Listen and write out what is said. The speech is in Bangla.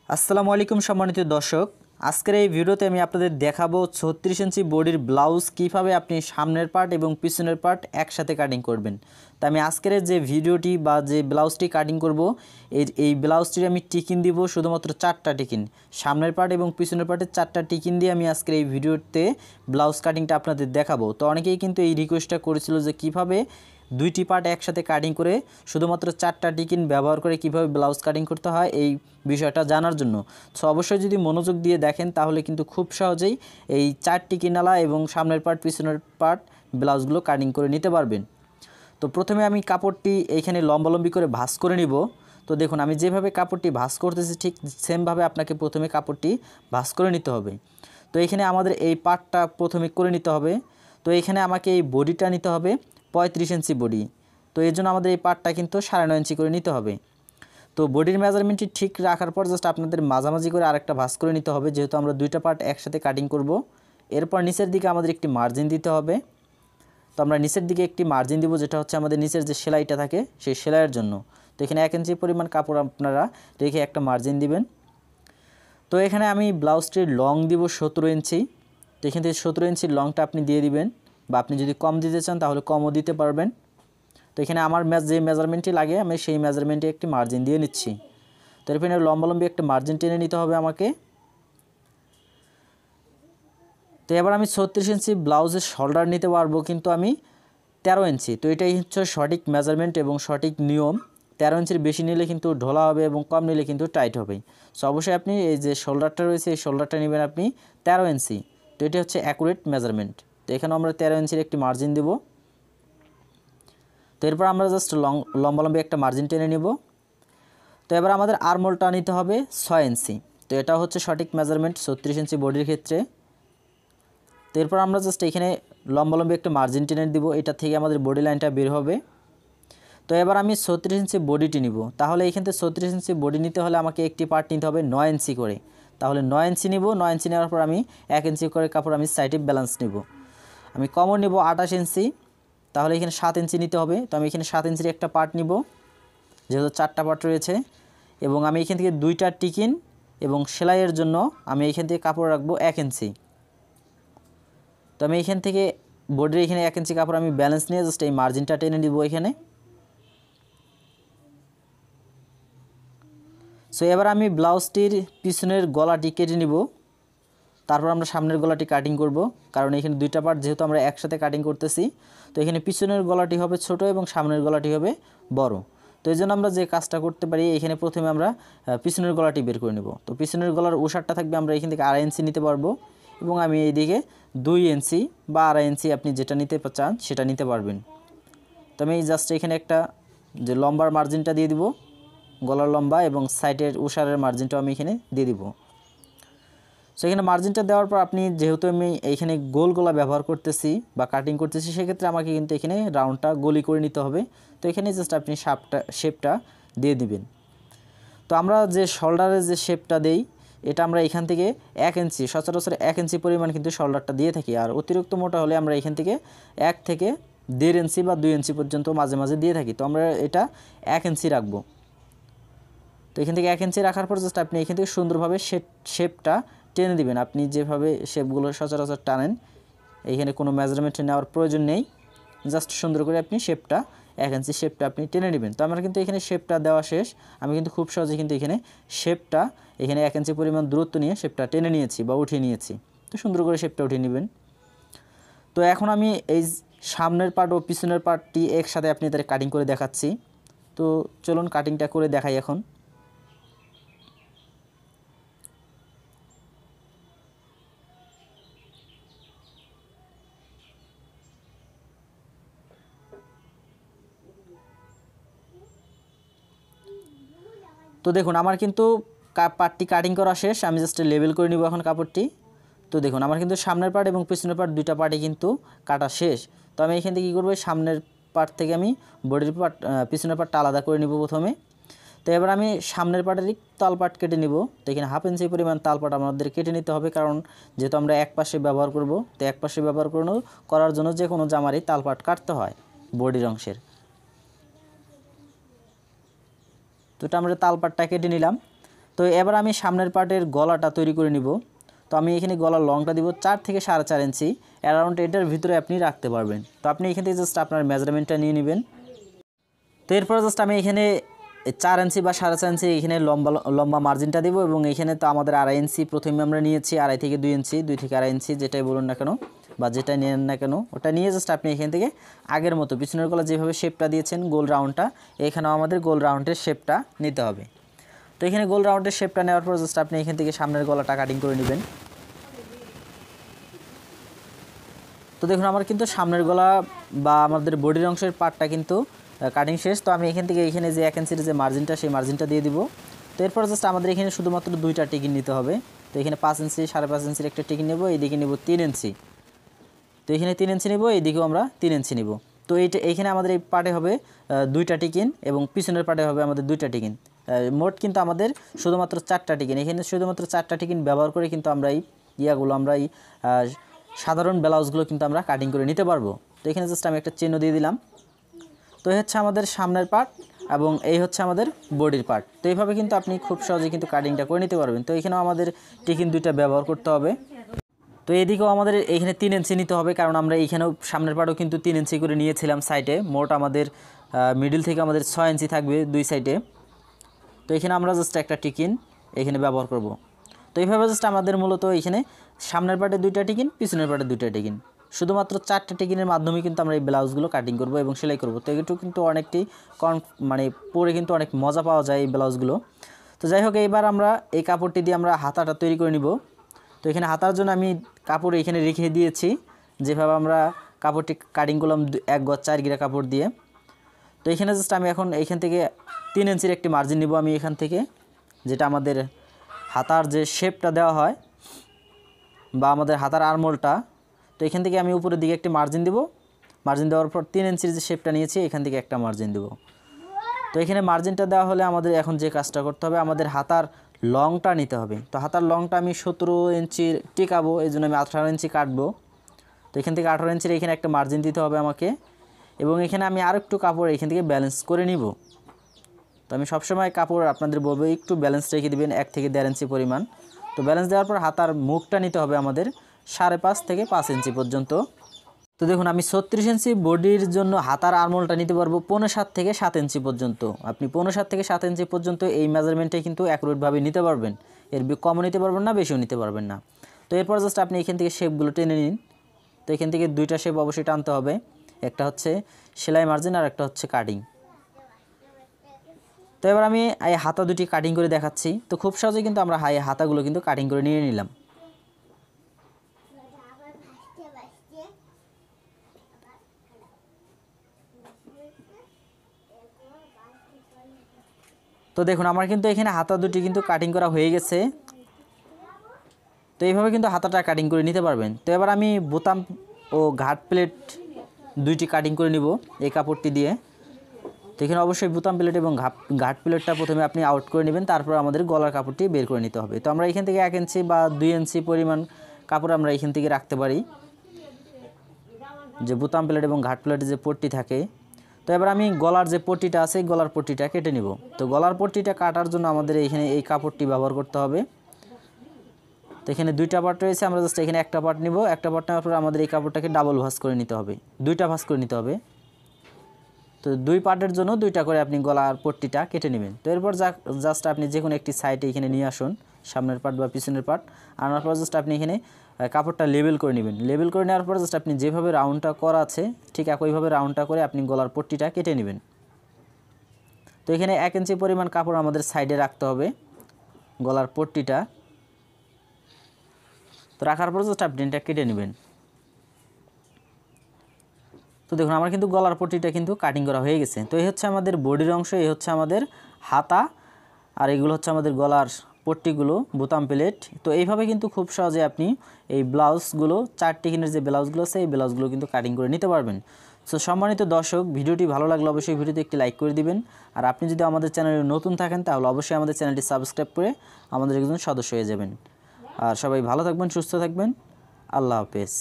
আসসালামু আলাইকুম সম্মানিত দর্শক, আজকের এই ভিডিওতে আমি আপনাদের দেখাবো 36 ইঞ্চি বডির ব্লাউজ কিভাবে আপনি সামনের পার্ট এবং পিছনের পার্ট একসাথে কাটিং করবেন। তো আমি আজকের যে ভিডিওটি বা যে ব্লাউজটি কাটিং করব এই ব্লাউজটির আমি টিকিন দিব শুধুমাত্র 4টা টিকিন, সামনের পার্ট এবং পিছনের পার্টের 4টা টিকিন দিয়ে আমি আজকের এই ভিডিওতে ব্লাউজ কাটিংটা আপনাদের দেখাবো। তো অনেকেই কিন্তু এই রিকোয়েস্টটা করেছিল যে কিভাবে দুইটি পার্ট একসাথে কাটিং করে শুধুমাত্র 4টা টিকিন ব্যবহার করে কিভাবে ব্লাউজ কাটিং করতে হয় এই বিষয়টা জানার জন্য। সো অবশ্যই যদি মনোযোগ দিয়ে দেখেন তাহলে কিন্তু খুব সহজেই এই 4 টিকিনালা এবং সামনের পার্ট পিছনের পার্ট ব্লাউজগুলো কাটিং করে নিতে পারবেন। তো প্রথমে আমি কাপড়টি এইখানে লম্বালম্বি করে ভাঁজ করে নিব। তো দেখুন আমি যেভাবে কাপড়টি ভাঁজ করতেছি ঠিক সেমভাবে আপনাকে প্রথমে কাপড়টি ভাঁজ করে নিতে হবে। তো এখানে আমাদের এই পার্টটা প্রথমে করে নিতে হবে। তো এখানে আমাকে এই বডিটা নিতে হবে 35 ইঞ্চি বডি। তো এর জন্য আমাদের এই পার্টটা কিন্তু 9.5 ইঞ্চি করে নিতে হবে। তো বডির মেজারমেন্টটি ঠিক রাখার পর জাস্ট আপনাদের মাঝামাঝি করে আরেকটা ভাঁজ করে নিতে হবে, যেহেতু আমরা দুইটা পার্ট একসাথে কাটিং করব। এরপর নিচের দিকে আমাদের একটি মার্জিন দিতে হবে। তো আমরা নিচের দিকে একটি মার্জিন দিব, যেটা হচ্ছে আমাদের নিচের যে সেলাইটা থাকে সেই সেলাইয়ের জন্য। তো এখানে 1 ইঞ্চি পরিমাণ কাপড় আপনারা রেখে একটা মার্জিন দিবেন। তো এখানে আমি ব্লাউজটির লং দিব 17 ইঞ্চি। তো এখান থেকে 17 ইঞ্চির লংটা আপনি দিয়ে দিবেন, বা আপনি যদি কম দিতে চান তাহলে কমও দিতে পারবেন। তো এখানে আমার যে মেজারমেন্টটি লাগে আমি সেই মেজারমেন্টে একটি মার্জিন দিয়ে নিচ্ছি। তো এখানে লম্বালম্বি একটা মার্জিন টেনে নিতে হবে আমাকে। তো এবার আমি 36 ইঞ্চি ব্লাউজের শোল্ডার নিতে পারবো, কিন্তু আমি 13 ইঞ্চি। তো এটাই হচ্ছে সঠিক মেজারমেন্ট এবং সঠিক নিয়ম। 13 ইঞ্চির বেশি নিলে কিন্তু ঢোলা হবে এবং কম নিলে কিন্তু টাইট হবে। সো অবশ্যই আপনি এই যে শোল্ডারটা রয়েছে এই শোল্ডারটা নেবেন আপনি 13 ইঞ্চি। তো এটি হচ্ছে অ্যাকুরেট মেজারমেন্ট। তো এখানে আমরা 13 ইঞ্চির একটি মার্জিন দেব। তো এরপর আমরা জাস্ট লম্বালম্বি একটা মার্জিন টেনে নেব। তো এবার আমাদের আর্মহোলটা নিতে হবে 6 ইঞ্চি। তো এটা হচ্ছে সঠিক মেজারমেন্ট 36 ইঞ্চি বডির ক্ষেত্রে। তো এরপর আমরা জাস্ট এখানে লম্বালম্বি একটা মার্জিন টেনে দিব, এটা থেকে আমাদের বডি লাইনটা বের হবে। তো এবার আমি 36 ইঞ্চি বডিটি নিব। তাহলে এখান থেকে 36 ইঞ্চি বডি নিতে হলে আমাকে একটি পার্ট নিতে হবে 9 ইঞ্চি করে। তাহলে 9 ইঞ্চি নিব। 9 ইঞ্চি নেওয়ার পর আমি 1 ইঞ্চি করে কাপড় আমি সাইডে ব্যালেন্স নিব। আমি কমন নিব 28 ইঞ্চি। তাহলে এখানে 7 ইঞ্চি নিতে হবে। তো আমি এখানে 7 ইঞ্চির একটা পার্ট নিব, যেহেতু 4টা পার্ট রয়েছে। এবং আমি এখান থেকে 2টা টিকিন এবং সেলাইয়ের জন্য আমি এখান থেকে কাপড় রাখবো 1 ইঞ্চি। তো আমি এখান থেকে বডির এখানে 1 ইঞ্চি কাপড় আমি ব্যালেন্স নিয়ে জাস্ট এই মার্জিনটা টেনে নিব এখানে। সো এবার আমি ব্লাউজটির পিছনের গলাটি কেটে নিব, তারপর আমরা সামনের গলাটি কাটিং করব। কারণ এখানে দুইটা পার্ট যেহেতু আমরা একসাথে কাটিং করতেছি, তো এখানে পিছনের গলাটি হবে ছোট এবং সামনের গলাটি হবে বড়। তো এই জন্য আমরা যে কাজটা করতে পারি, এখানে প্রথমে আমরা পিছনের গলাটি বের করে নেব। তো পিছনের গলার ওষারটা থাকবে আমরা এখান থেকে 2.5 ইঞ্চি নিতে পারবো, এবং আমি এইদিকে 2 ইঞ্চি বা 2.5 ইঞ্চি আপনি যেটা নিতে চান সেটা নিতে পারবেন। তো আমি জাস্ট এখানে একটা যে লম্বার মার্জিনটা দিয়ে দিব, গলার লম্বা, এবং সাইডের ওষারের মার্জিনটাও আমি এখানে দিয়ে দিব। সো এখানে মার্জিনটা দেওয়ার পর আপনি যেহেতু আমি এইখানে গোল গলা ব্যবহার করতেছি বা কাটিং করতেছি, সেক্ষেত্রে আমাকে কিন্তু এখানে রাউন্ডটা গোলি করে নিতে হবে। তো এখানে জাস্ট আপনি শেপটা দিয়ে দিবেন। তো আমরা যে শোল্ডারের যে শেপটা দেই, এটা আমরা এখান থেকে 1 ইঞ্চি, সচরাচর 1 ইঞ্চি পরিমাণ কিন্তু শোল্ডারটা দিয়ে থাকি। আর অতিরিক্ত মোটা হলে আমরা এখান থেকে 1 থেকে 1.5 ইঞ্চি বা 2 ইঞ্চি পর্যন্ত মাঝে মাঝে দিয়ে থাকি। তো আমরা এটা 1 ইঞ্চি রাখবো। তো এখান থেকে 1 ইঞ্চি রাখার পর জাস্ট আপনি এখান থেকে সুন্দরভাবে শেপটা টেনে দিবেন। আপনি যেভাবে শেপগুলো সচরাচর টানেন, এইখানে কোনো মেজারমেন্ট নেওয়ার প্রয়োজন নেই। জাস্ট সুন্দর করে আপনি শেপটা 1 ইঞ্চি শেপটা আপনি টেনে নেবেন। তো আমার কিন্তু এখানে শেপটা দেওয়া শেষ। আমি কিন্তু খুব সহজে কিন্তু এখানে শেপটা 1 ইঞ্চি পরিমাণ দূরত্ব নিয়ে শেপটা টেনে নিয়েছি বা উঠিয়ে নিয়েছি। তো সুন্দর করে শেপটা উঠিয়ে নেবেন। তো এখন আমি এই সামনের পার্ট ও পিছনের পার্টটি একসাথে আপনি তাদের কাটিং করে দেখাচ্ছি। তো চলুন কাটিংটা করে দেখাই এখন। তো দেখুন আমার কিন্তু পার্টটি কাটিং করা শেষ। আমি জাস্ট লেবেল করে নিব এখন কাপড়টি। তো দেখুন আমার কিন্তু সামনের পার্ট এবং পিছনের পার্ট দুইটা পার্টই কিন্তু কাটা শেষ। তো আমি এখান থেকে কী করবো, সামনের পার্ট থেকে আমি বডির পার্ট পিছনের পার্টটা আলাদা করে নিব প্রথমে। তো এবার আমি সামনের পার্টেরই তালপাট কেটে নিব। তো এখানে 1/2 ইঞ্চি পরিমাণ তালপাট আমাদের কেটে নিতে হবে, কারণ যেহেতু আমরা এক পাশে ব্যবহার করব। তো এক পাশে ব্যবহার করার জন্য যে কোনো জামারই তালপাট কাটতে হয় বডির অংশের। তো এটা আমরা তালপাটটা কেটে নিলাম। তো এবার আমি সামনের পার্টের গলাটা তৈরি করে নিব। তো আমি এখানে গলার লংটা দিব 4 থেকে 4.5 ইঞ্চি, অ্যারাউন্ড এটার ভিতরে আপনি রাখতে পারবেন। তো আপনি এখান থেকে জাস্ট আপনার মেজারমেন্টটা নিয়ে নেবেন। তো এরপর জাস্ট আমি এখানে 4 ইঞ্চি বা 4.5 ইঞ্চি এখানে লম্বা মার্জিনটা দেবো, এবং এখানে তো আমাদের 2.5 ইঞ্চি প্রথমে আমরা নিয়েছি, 2.5 থেকে 2 ইঞ্চি, 2 থেকে 2.5 ইঞ্চি যেটাই বলুন না কেন বা যেটাই নেন না কেন, ওটা নিয়ে জাস্ট আপনি এখান থেকে আগের মতো পিছনের গলা যেভাবে শেপটা দিয়েছেন গোল রাউন্ডটা, এখানেও আমাদের গোল রাউন্ডের শেপটা নিতে হবে। তো এখানে গোল রাউন্ডের শেপটা নেওয়ার পর জাস্ট আপনি এখান থেকে সামনের গলাটা কাটিং করে নেবেন। তো দেখুন আমার কিন্তু সামনের গলা বা আমাদের বডির অংশের পার্টটা কিন্তু কাটিং শেষ। তো আমি এখান থেকে এখানে যে 1 ইঞ্চির যে মার্জিনটা, সেই মার্জিনটা দিয়ে দিব। তো এরপর জাস্ট আমাদের এখানে শুধুমাত্র 2টা টিকিন নিতে হবে। তো এখানে 5 ইঞ্চি 5.5 ইঞ্চির একটা টিকিন নেব, এইদিকে নেব 3 ইঞ্চি। তো এখানে 3 ইঞ্চি নেব, এইদিকেও আমরা 3 ইঞ্চি নেব। তো এইখানে আমাদের এই পার্টে হবে 2টা টিকিন, এবং পিছনের পার্টে হবে আমাদের 2টা টিকিন। মোট কিন্তু আমাদের শুধুমাত্র 4টা টিকিন, এখানে শুধুমাত্র 4টা টিকিন ব্যবহার করে কিন্তু আমরা এই আমরা এই সাধারণ ব্লাউজগুলো কিন্তু আমরা কাটিং করে নিতে পারবো। তো এখানে জাস্ট আমি একটা চিহ্ন দিয়ে দিলাম। তো এই হচ্ছে আমাদের সামনের পার্ট, এবং এই হচ্ছে আমাদের বডির পার্ট। তো এইভাবে কিন্তু আপনি খুব সহজে কিন্তু কাটিংটা করে নিতে পারবেন। তো এখানেও আমাদের টিকিন 2টা ব্যবহার করতে হবে। তো এদিকেও আমাদের এখানে 3 ইঞ্চি নিতে হবে, কারণ আমরা এইখানেও সামনের পার্টও কিন্তু 3 ইঞ্চি করে নিয়েছিলাম সাইডে। মোট আমাদের মিডল থেকে আমাদের 6 ইঞ্চি থাকবে 2 সাইডে। তো এখানে আমরা জাস্ট একটা টিকিন এখানে ব্যবহার করব। তো এইভাবে জাস্ট আমাদের মূলত এখানে সামনের পার্টে 2টা টিকিন, পিছনের পার্টে 2টা টিকিন, শুধুমাত্র 4টা টিকিনের মাধ্যমে কিন্তু আমরা এই ব্লাউজগুলো কাটিং করব এবং সেলাই করব। তো এটু কিন্তু অনেকটি পরে কিন্তু অনেক মজা পাওয়া যায় এই ব্লাউজগুলো। তো যাই হোক, এইবার আমরা এই কাপড়টি দিয়ে আমরা হাতাটা তৈরি করে নিব। তো এখানে হাতার জন্য আমি কাপড় এখানে রেখে দিয়েছি, যেভাবে আমরা কাপড়টি কাটিং করলাম 1 গজ 4 গিরা কাপড় দিয়ে। তো এখানে জাস্ট আমি এখন এইখান থেকে 3 ইঞ্চির একটি মার্জিন নিব আমি এখান থেকে, যেটা আমাদের হাতার যে শেপটা দেওয়া হয় বা আমাদের হাতার আরমোলটা। তো এখান থেকে আমি উপরের দিকে একটি মার্জিন দেব। মার্জিন দেওয়ার পর 3 ইঞ্চির যে শেপটা নিয়েছি এখান থেকে একটা মার্জিন দেব। তো এখানে মার্জিনটা দেওয়া হলে আমাদের এখন যে কাজটা করতে হবে, আমাদের হাতার লংটা নিতে হবে। তো হাতার লংটা আমি 17 ইঞ্চি টিকাবো, এই জন্য আমি 18 ইঞ্চি কাটবো। তো এখান থেকে 18 ইঞ্চির এখানে একটা মার্জিন দিতে হবে আমাকে, এবং এখানে আমি আর একটু কাপড় এখান থেকে ব্যালেন্স করে নিব। তো আমি সবসময় কাপড় আপনাদের বলবো একটু ব্যালেন্স রেখে দিবেন, 1 থেকে 1.5 ইঞ্চি পরিমাণ। তো ব্যালেন্স দেওয়ার পর হাতার মুখটা নিতে হবে আমাদের 5.5 থেকে 5 ইঞ্চি পর্যন্ত। তো দেখুন আমি 36 ইঞ্চি বডির জন্য হাতার আরমোলটা নিতে পারবো 5.5 থেকে 7 ইঞ্চি পর্যন্ত। আপনি 5.5 থেকে 7 ইঞ্চি পর্যন্ত এই মেজারমেন্টে কিন্তু অ্যাকুরেটভাবে নিতে পারবেন, এর কমও নিতে পারবেন না, বেশিও নিতে পারবেন না। তো এরপর জাস্ট আপনি এখান থেকে শেপগুলো টেনে নিন। তো এখান থেকে 2টা শেপ অবশ্যই টানতে হবে, একটা হচ্ছে সেলাই মার্জিন আর একটা হচ্ছে কাটিং। তো এবার আমি এই হাতা দুটি কাটিং করে দেখাচ্ছি। তো খুব সহজে কিন্তু আমরা হাতাগুলো কিন্তু কাটিং করে নিয়ে নিলাম। তো দেখুন আমার কিন্তু এখানে হাতা দুটি কিন্তু কাটিং করা হয়ে গেছে। তো এইভাবে কিন্তু হাতাটা কাটিং করে নিতে পারবেন। তো এবার আমি বোতাম ও ঘাট প্লেট 2টি কাটিং করে নিব এই কাপড়টি দিয়ে। তো এখানে অবশ্যই বোতাম প্লেট এবং ঘাট প্লেটটা প্রথমে আপনি আউট করে নেবেন, তারপর আমাদের গলার কাপড়টি বের করে নিতে হবে। তো আমরা এখান থেকে 1 ইঞ্চি বা 2 ইঞ্চি পরিমাণ কাপড় আমরা এখান থেকে রাখতে পারি, যে বোতাম প্লেট এবং ঘাট প্লেটের যে পট্টি থাকে। তো এবার আমি গলার যে পট্টিটা আছে গলার পট্টিটা কেটে নিব। তো গলার পট্টিটা কাটার জন্য আমাদের এখানে এই কাপড়টি ব্যবহার করতে হবে। তো এখানে 2টা পার্ট রয়েছে, আমরা জাস্ট এখানে একটা পার্ট নিব। একটা পার্ট নেওয়ার পর আমাদের এই কাপড়টাকে ডাবল ভাঁজ করে নিতে হবে, 2টা ভাঁজ করে নিতে হবে। তো 2 পার্টের জন্য 2টা করে আপনি গলার পট্টিটা কেটে নেবেন। তো এরপর জাস্ট আপনি যে কোনো একটি সাইডে এখানে নিয়ে আসুন, সামনের পার্ট বা পিছনের পার্ট। আনার পর জাস্ট আপনি এখানে কাপড়টা লেবেল করে নেবেন। লেবেল করে নেওয়ার পর জাস্ট আপনি যেভাবে রাউন্ডটা করা আছে ঠিক একইভাবে রাউন্ডটা করে আপনি গলার পট্টিটা কেটে নেবেন। তো এখানে 1 ইঞ্চি পরিমাণ কাপড় আমাদের সাইডে রাখতে হবে গলার পট্টিটা। তো রাখার পর জাস্ট আপনি এটা কেটে নেবেন। তো দেখুন আমার কিন্তু গলার পট্টিটা কিন্তু কাটিং করা হয়ে গেছে। তো এই হচ্ছে আমাদের বডির অংশ, এই হচ্ছে আমাদের হাতা, আর এগুলো হচ্ছে আমাদের গলার পট্টিগুলো, বোতাম প্লেট। তো এইভাবে কিন্তু খুব সহজে আপনি এই ব্লাউজগুলো 4 টিকিনের যে ব্লাউজগুলো আছে এই ব্লাউজগুলো কিন্তু কাটিং করে নিতে পারবেন। সো সম্মানিত দর্শক, ভিডিওটি ভালো লাগলে অবশ্যই ভিডিওতে একটি লাইক করে দিবেন। আর আপনি যদি আমাদের চ্যানেলে নতুন থাকেন তাহলে অবশ্যই আমাদের চ্যানেলটি সাবস্ক্রাইব করে আমাদের একজন সদস্য হয়ে যাবেন। আর সবাই ভালো থাকবেন, সুস্থ থাকবেন। আল্লাহ হাফেজ।